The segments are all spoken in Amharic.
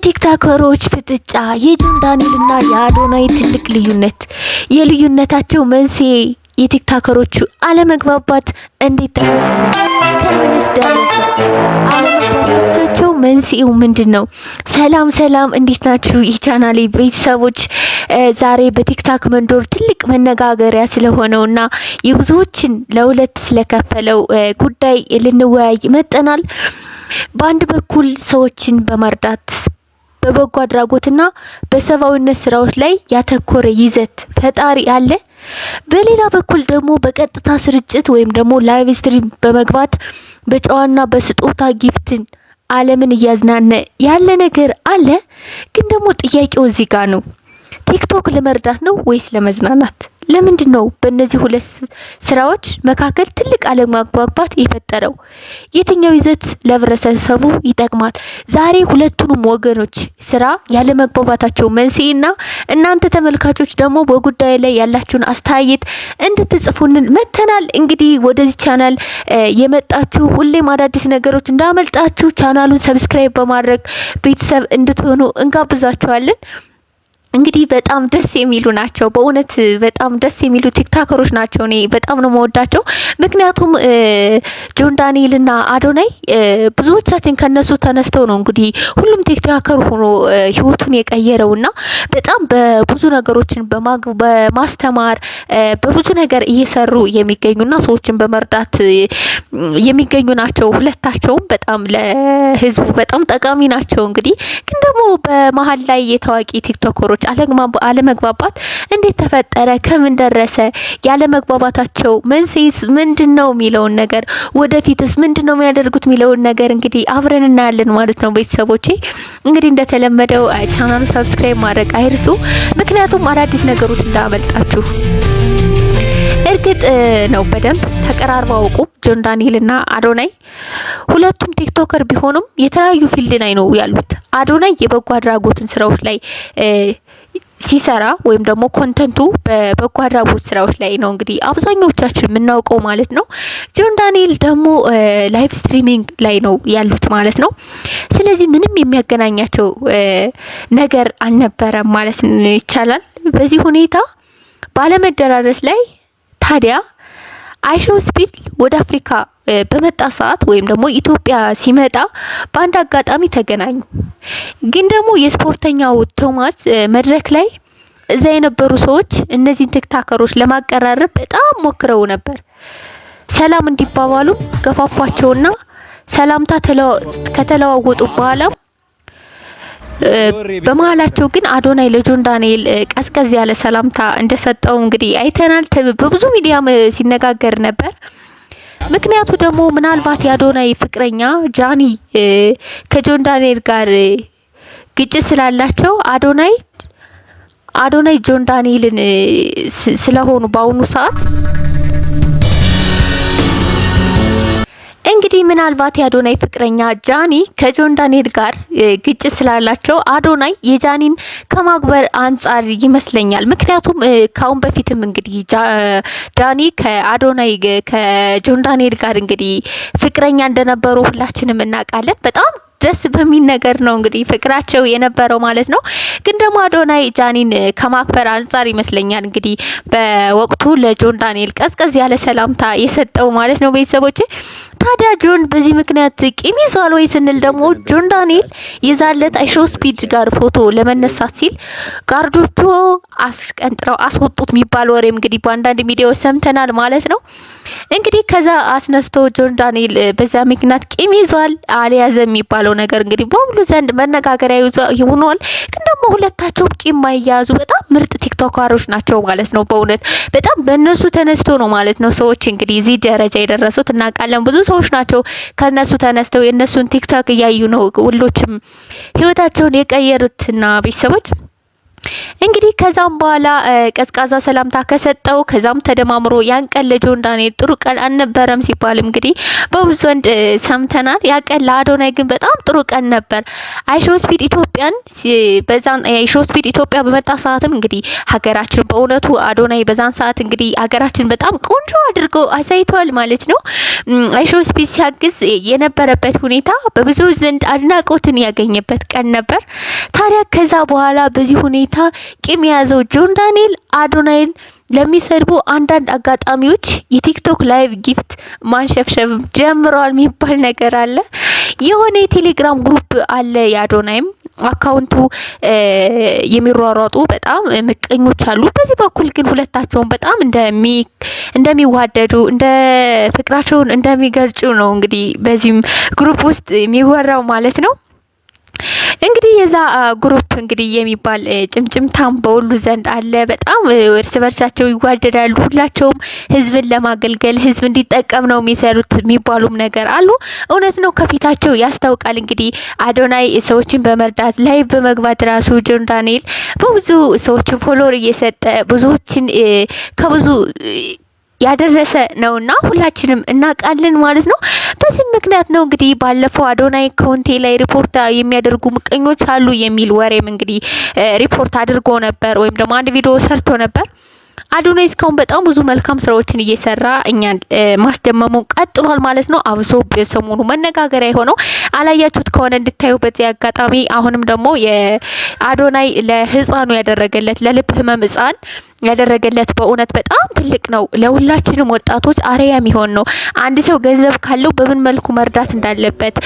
የቲክቶከሮች ፍጥጫ የጆን ዳንኤልና የአዶናይ ትልቅ ልዩነት የልዩነታቸው መንስኤ የቲክቶከሮቹ አለመግባባት እንዴት ተፈጠረ? ከምንስ ደረሰ? አለመግባባታቸው መንስኤው ምንድነው? ሰላም እንዴት ናችሁ? የቻናሌ ቤተሰቦች ዛሬ በቲክቶክ መንደር ትልቅ መነጋገሪያ ስለሆነውና የብዙዎችን ለሁለት ስለከፈለው ጉዳይ ልንወያይ መጥተናል። በአንድ በኩል ሰዎችን በመርዳት በበጎ አድራጎትና በሰብአዊነት ስራዎች ላይ ያተኮረ ይዘት ፈጣሪ አለ። በሌላ በኩል ደግሞ በቀጥታ ስርጭት ወይም ደግሞ ላይቭ ስትሪም በመግባት በጨዋና በስጦታ ጊፍትን ዓለምን እያዝናነ ያለ ነገር አለ። ግን ደግሞ ጥያቄው እዚህ ጋር ነው። ቲክቶክ ለመርዳት ነው ወይስ ለመዝናናት? ለምንድነው በእነዚህ ሁለት ስራዎች መካከል ትልቅ አለመግባባት የፈጠረው? የትኛው ይዘት ለህብረተሰቡ ይጠቅማል? ዛሬ ሁለቱንም ወገኖች ስራ ያለመግባባታቸው መንስኤና እናንተ ተመልካቾች ደግሞ በጉዳዩ ላይ ያላችሁን አስተያየት እንድትጽፉልን መተናል። እንግዲህ ወደዚህ ቻናል የመጣችሁ ሁሌም አዳዲስ ነገሮች እንዳመልጣችሁ ቻናሉን ሰብስክራይብ በማድረግ ቤተሰብ እንድትሆኑ እንጋብዛችኋለን። እንግዲህ በጣም ደስ የሚሉ ናቸው። በእውነት በጣም ደስ የሚሉ ቲክቶከሮች ናቸው። እኔ በጣም ነው የምወዳቸው። ምክንያቱም ጆን ዳንኤልና አዶናይ ብዙዎቻችን ከነሱ ተነስተው ነው እንግዲህ ሁሉም ቲክቶከር ሆኖ ህይወቱን የቀየረውና በጣም በብዙ ነገሮችን በማስተማር በብዙ ነገር እየሰሩ የሚገኙና ሰዎችን በመርዳት የሚገኙ ናቸው። ሁለታቸውም በጣም ለህዝቡ በጣም ጠቃሚ ናቸው። እንግዲህ ግን ደግሞ በመሀል ላይ የታዋቂ ቲክቶከሮች አለመግባባት እንዴት ተፈጠረ? ከምን ደረሰ? ያለመግባባታቸው መንስኤስ ምንድነው የሚለውን ነገር ወደፊትስ ምንድነው የሚያደርጉት የሚለውን ነገር እንግዲህ አብረን እናያለን ማለት ነው። ቤተሰቦቼ እንግዲህ እንደተለመደው ቻናሉን ሰብስክራይብ ማድረግ አይርሱ፣ ምክንያቱም አዳዲስ ነገሮች እንዳመልጣችሁ። እርግጥ ነው በደንብ ተቀራርበው አውቁ ጆን ዳንኤልና አዶናይ ሁለቱም ቲክቶከር ቢሆኑም የተለያዩ ፊልድ ላይ ነው ያሉት። አዶናይ የበጎ አድራጎትን ስራዎች ላይ ሲሰራ ወይም ደግሞ ኮንተንቱ በበጎ አድራጎት ስራዎች ላይ ነው እንግዲህ አብዛኞቻችን የምናውቀው ማለት ነው። ጆን ዳንኤል ደግሞ ላይቭ ስትሪሚንግ ላይ ነው ያሉት ማለት ነው። ስለዚህ ምንም የሚያገናኛቸው ነገር አልነበረም ማለት ይቻላል። በዚህ ሁኔታ ባለመደራረስ ላይ ታዲያ አይሾው ስፒድ ወደ አፍሪካ በመጣ ሰዓት ወይም ደግሞ ኢትዮጵያ ሲመጣ በአንድ አጋጣሚ ተገናኙ። ግን ደግሞ የስፖርተኛው ቶማስ መድረክ ላይ እዛ የነበሩ ሰዎች እነዚህን ቲክቶከሮች ለማቀራረብ በጣም ሞክረው ነበር። ሰላም እንዲባባሉ ገፋፏቸውና ሰላምታ ከተለዋወጡ በኋላ በመሃላቸው ግን አዶናይ ለጆን ዳንኤል ቀዝቀዝ ያለ ሰላምታ እንደሰጠው እንግዲህ አይተናል። በብዙ ሚዲያም ሲነጋገር ነበር። ምክንያቱ ደግሞ ምናልባት የአዶናይ ፍቅረኛ ጃኒ ከጆን ዳንኤል ጋር ግጭት ስላላቸው አዶናይ ጆን ዳንኤልን ስለሆኑ በአሁኑ ሰዓት እንግዲህ ምናልባት የአዶናይ ፍቅረኛ ጃኒ ከጆን ዳንኤል ጋር ግጭት ስላላቸው አዶናይ የጃኒን ከማግበር አንጻር ይመስለኛል። ምክንያቱም ካሁን በፊትም እንግዲህ ዳኒ ከጆን ዳንኤል ጋር እንግዲህ ፍቅረኛ እንደነበሩ ሁላችንም እናውቃለን። በጣም ደስ በሚል ነገር ነው እንግዲህ ፍቅራቸው የነበረው ማለት ነው። ግን ደግሞ አዶናይ ጃኒን ከማክበር አንጻር ይመስለኛል እንግዲህ በወቅቱ ለጆን ዳንኤል ቀዝቀዝ ያለ ሰላምታ የሰጠው ማለት ነው። ቤተሰቦቼ ታዲያ ጆን በዚህ ምክንያት ቂም ይዟል ወይ ስንል ደግሞ ጆን ዳንኤል የዛለት አይሾው ስፒድ ጋር ፎቶ ለመነሳት ሲል ጋርዶቹ አስቀንጥረው አስወጡት የሚባል ወሬም እንግዲህ በአንዳንድ ሚዲያዎች ሰምተናል ማለት ነው። እንግዲህ ከዛ አስነስቶ ጆን ዳንኤል በዛ ምክንያት ቂም ይዟል አልያዘ የሚባለው ነገር እንግዲህ በሁሉ ዘንድ መነጋገሪያ ይሆናል። ግን ደግሞ ሁለታቸው ቂም ማይያዙ በጣም ምርጥ ቲክቶከሮች ናቸው ማለት ነው። በእውነት በጣም በእነሱ ተነስቶ ነው ማለት ነው ሰዎች እንግዲህ እዚህ ደረጃ የደረሱት እናውቃለን። ብዙ ሰዎች ናቸው ከነሱ ተነስተው የነሱን ቲክቶክ እያዩ ነው ሁሎችም ህይወታቸውን የቀየሩትና ቤተሰቦች እንግዲህ ከዛም በኋላ ቀዝቃዛ ሰላምታ ከሰጠው ከዛም ተደማምሮ ያን ቀን ለጆን ዳንኤል ጥሩ ቀን አልነበረም ሲባል እንግዲህ በብዙ ዘንድ ሰምተናል። ያ ቀን ለአዶናይ ግን በጣም ጥሩ ቀን ነበር። አይሾስፒድ ኢትዮጵያን በዛን አይሾስፒድ ኢትዮጵያ በመጣ ሰዓትም እንግዲህ ሀገራችን በእውነቱ አዶናይ በዛን ሰዓት እንግዲህ ሀገራችን በጣም ቆንጆ አድርጎ አሳይቷል ማለት ነው። አይሾስፒድ ሲያግዝ የነበረበት ሁኔታ በብዙ ዘንድ አድናቆትን ያገኘበት ቀን ነበር። ታዲያ ከዛ በኋላ በዚህ ሁኔታ ቂም የያዘው ጆን ዳንኤል አዶናይን ለሚሰድቡ አንዳንድ አጋጣሚዎች የቲክቶክ ላይቭ ጊፍት ማንሸፍሸፍ ጀምረዋል የሚባል ነገር አለ። የሆነ የቴሌግራም ግሩፕ አለ የአዶናይም አካውንቱ የሚሯሯጡ በጣም ምቀኞች አሉ። በዚህ በኩል ግን ሁለታቸውን በጣም እንደሚዋደዱ እንደ ፍቅራቸውን እንደሚገልጹ ነው እንግዲህ በዚህም ግሩፕ ውስጥ የሚወራው ማለት ነው። እንግዲህ የዛ ግሩፕ እንግዲህ የሚባል ጭምጭምታም በሁሉ ዘንድ አለ። በጣም እርስ በርሳቸው ይዋደዳሉ። ሁላቸውም ህዝብን ለማገልገል ህዝብ እንዲጠቀም ነው የሚሰሩት የሚባሉም ነገር አሉ። እውነት ነው፣ ከፊታቸው ያስታውቃል። እንግዲህ አዶናይ ሰዎችን በመርዳት ላይ በመግባት ራሱ ጆን ዳንኤል በብዙ ሰዎችን ፎሎወር እየሰጠ ብዙዎችን ከብዙ ያደረሰ ነውና ሁላችንም እናውቃለን ማለት ነው። በዚህ ምክንያት ነው እንግዲህ ባለፈው አዶናይ ኮንቴ ላይ ሪፖርት የሚያደርጉ ምቀኞች አሉ የሚል ወሬም እንግዲህ ሪፖርት አድርጎ ነበር፣ ወይም ደግሞ አንድ ቪዲዮ ሰርቶ ነበር። አዶናይ እስካሁን በጣም ብዙ መልካም ስራዎችን እየሰራ እኛን ማስደመሙን ቀጥሏል ማለት ነው። አብሶ በሰሞኑ መነጋገሪያ የሆነው አላያችሁት ከሆነ እንድታዩ በዚህ አጋጣሚ አሁንም ደግሞ የአዶናይ ለህፃኑ ያደረገለት ለልብ ህመም ህፃን ያደረገለት በእውነት በጣም ትልቅ ነው። ለሁላችንም ወጣቶች አርአያ የሚሆን ነው። አንድ ሰው ገንዘብ ካለው በምን መልኩ መርዳት እንዳለበት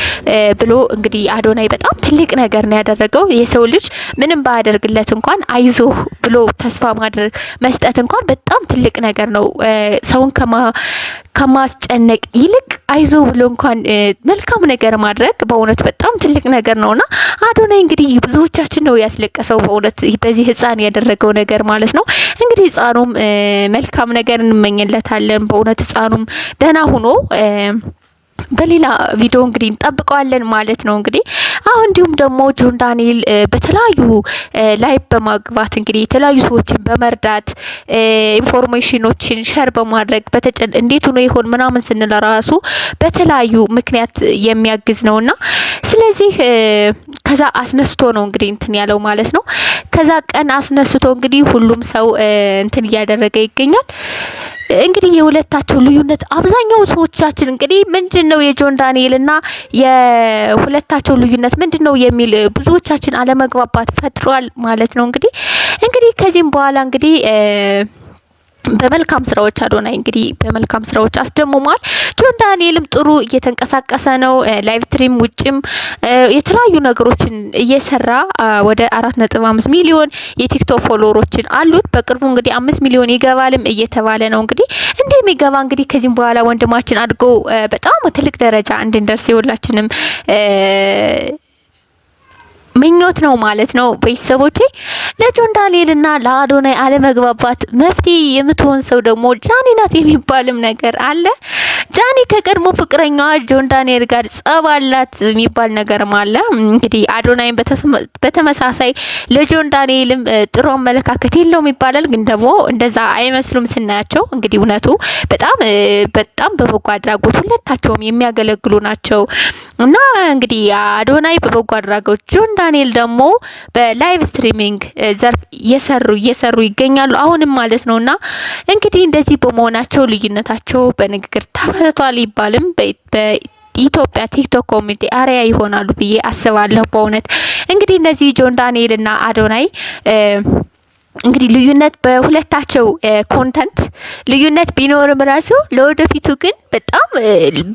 ብሎ እንግዲህ አዶናይ በጣም ትልቅ ነገር ነው ያደረገው። የሰው ልጅ ምንም ባያደርግለት እንኳን አይዞ ብሎ ተስፋ ማድረግ መስጠት እንኳን በጣም ትልቅ ነገር ነው። ሰውን ከማስጨነቅ ይልቅ አይዞ ብሎ እንኳን መልካም ነገር ማድረግ በእውነት በጣም ትልቅ ነገር ነውና አዶናይ እንግዲህ ብዙዎቻችን ነው ያስለቀሰው በእውነት በዚህ ህፃን ያደረገው ነገር ማለት ነው። እንግዲህ ህፃኑም መልካም ነገር እንመኝለታለን። በእውነት ህፃኑም ደህና ሆኖ በሌላ ቪዲዮ እንግዲህ እንጠብቀዋለን ማለት ነው። እንግዲህ አሁን እንዲሁም ደግሞ ጆን ዳንኤል በተለያዩ ላይቭ በማግባት እንግዲህ የተለያዩ ሰዎችን በመርዳት ኢንፎርሜሽኖችን ሸር በማድረግ እንዴት ሆኖ ይሆን ምናምን ስንል ራሱ በተለያዩ ምክንያት የሚያግዝ ነውና ስለዚህ ከዛ አስነስቶ ነው እንግዲህ እንትን ያለው ማለት ነው። ከዛ ቀን አስነስቶ እንግዲህ ሁሉም ሰው እንትን እያደረገ ይገኛል። እንግዲህ የሁለታቸው ልዩነት አብዛኛው ሰዎቻችን እንግዲህ ምንድነው የጆን ዳንኤል እና የሁለታቸው ልዩነት ምንድነው የሚል ብዙዎቻችን አለመግባባት ፈጥሯል ማለት ነው። እንግዲህ ከዚህም በኋላ እንግዲህ በመልካም ስራዎች አዶናይ እንግዲህ በመልካም ስራዎች አስደምሟል። ጆን ዳንኤልም ጥሩ እየተንቀሳቀሰ ነው። ላይቭ ስትሪም ውጭም የተለያዩ ነገሮችን እየሰራ ወደ 4.5 ሚሊዮን የቲክቶክ ፎሎወሮችን አሉት። በቅርቡ እንግዲህ 5 ሚሊዮን ይገባልም እየተባለ ነው። እንግዲህ እንደሚገባ እንግዲህ ከዚህም በኋላ ወንድማችን አድጎ በጣም ትልቅ ደረጃ እንድንደርስ የሁላችንም ምኞት ነው ማለት ነው። ቤተሰቦቼ ለጆን ዳንኤል እና ለአዶናይ አለመግባባት መፍትሄ የምትሆን ሰው ደግሞ ጃኒ ናት የሚባልም ነገር አለ። ጃኒ ከቀድሞ ፍቅረኛዋ ጆን ዳንኤል ጋር ጸብ አላት የሚባል ነገርም አለ። እንግዲህ አዶናይም በተመሳሳይ ለጆን ዳንኤልም ጥሩ አመለካከት የለውም ይባላል። ግን ደግሞ እንደዛ አይመስሉም ስናያቸው። እንግዲህ እውነቱ በጣም በበጎ አድራጎት ሁለታቸውም የሚያገለግሉ ናቸው እና እንግዲህ አዶናይ በበጎ አድራጎት ጆን ዳንኤል ደግሞ በላይቭ ስትሪሚንግ ዘርፍ እየሰሩ ይገኛሉ አሁንም ማለት ነውና እንግዲህ እንደዚህ በመሆናቸው ልዩነታቸው በንግግር ተፈቷል ይባልም በኢትዮጵያ ቲክቶክ ኮሚኒቲ አርአያ ይሆናሉ ብዬ አስባለሁ። በእውነት እንግዲህ እነዚህ ጆን ዳንኤል እና አዶናይ እንግዲህ ልዩነት በሁለታቸው ኮንተንት ልዩነት ቢኖርም ራሱ ለወደፊቱ ግን በጣም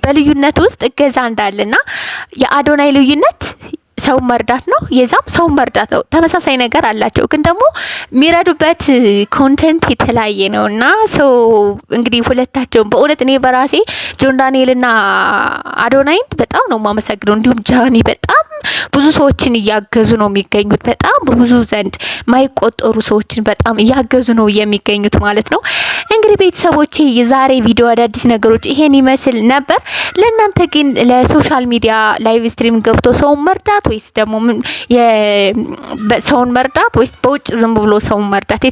በልዩነት ውስጥ እገዛ እንዳለና የአዶናይ ልዩነት ሰው መርዳት ነው፣ የዛም ሰው መርዳት ነው። ተመሳሳይ ነገር አላቸው፣ ግን ደግሞ የሚረዱበት ኮንተንት የተለያየ ነውና እንግዲህ ሁለታቸውም በእውነት እኔ በራሴ ጆን ዳንኤልና አዶናይን በጣም ነው የማመሰግነው። እንዲሁም ጃኒ በጣም ብዙ ሰዎችን እያገዙ ነው የሚገኙት። በጣም በብዙ ዘንድ ማይቆጠሩ ሰዎችን በጣም እያገዙ ነው የሚገኙት ማለት ነው። እንግዲህ ቤተሰቦቼ የዛሬ ቪዲዮ አዳዲስ ነገሮች ይሄን ይመስል ነበር። ለእናንተ ግን ለሶሻል ሚዲያ ላይቭ ስትሪም ገብቶ ሰውን መርዳት ወይስ ደግሞ ሰውን መርዳት ወይስ በውጭ ዝም ብሎ ሰውን መርዳት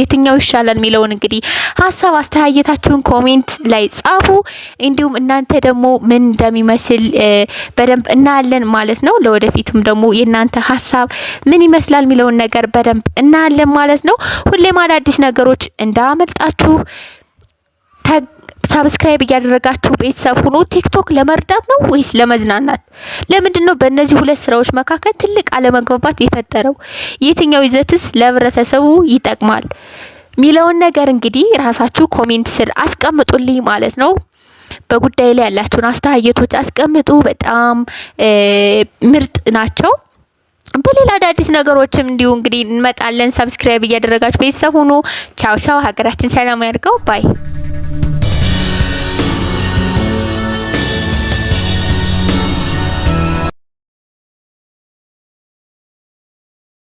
የትኛው ይሻላል የሚለውን እንግዲህ ሀሳብ አስተያየታችሁን ኮሜንት ላይ ጻፉ። እንዲሁም እናንተ ደግሞ ምን እንደሚመስል በደንብ እናያለን ማለት ነው። ለወደፊቱም ደግሞ የእናንተ ሀሳብ ምን ይመስላል የሚለውን ነገር በደንብ እናያለን ማለት ነው። ሁሌም አዳዲስ ነገሮች እንዳመልጣችሁ ሰብስክራይብ እያደረጋችሁ ቤተሰብ ሁኑ። ቲክቶክ ለመርዳት ነው ወይስ ለመዝናናት? ለምንድነው በእነዚህ ሁለት ስራዎች መካከል ትልቅ አለመግባባት የፈጠረው? የትኛው ይዘትስ ለህብረተሰቡ ይጠቅማል ሚለውን ነገር እንግዲህ ራሳችሁ ኮሜንት ስር አስቀምጡልኝ ማለት ነው። በጉዳይ ላይ ያላችሁን አስተያየቶች አስቀምጡ። በጣም ምርጥ ናቸው። በሌላ አዳዲስ ነገሮችም እንዲሁ እንግዲህ እንመጣለን። ሰብስክራይብ እያደረጋችሁ ቤተሰብ ሁኑ። ቻው ቻው። ሀገራችን ሰላም ያድርገው ባይ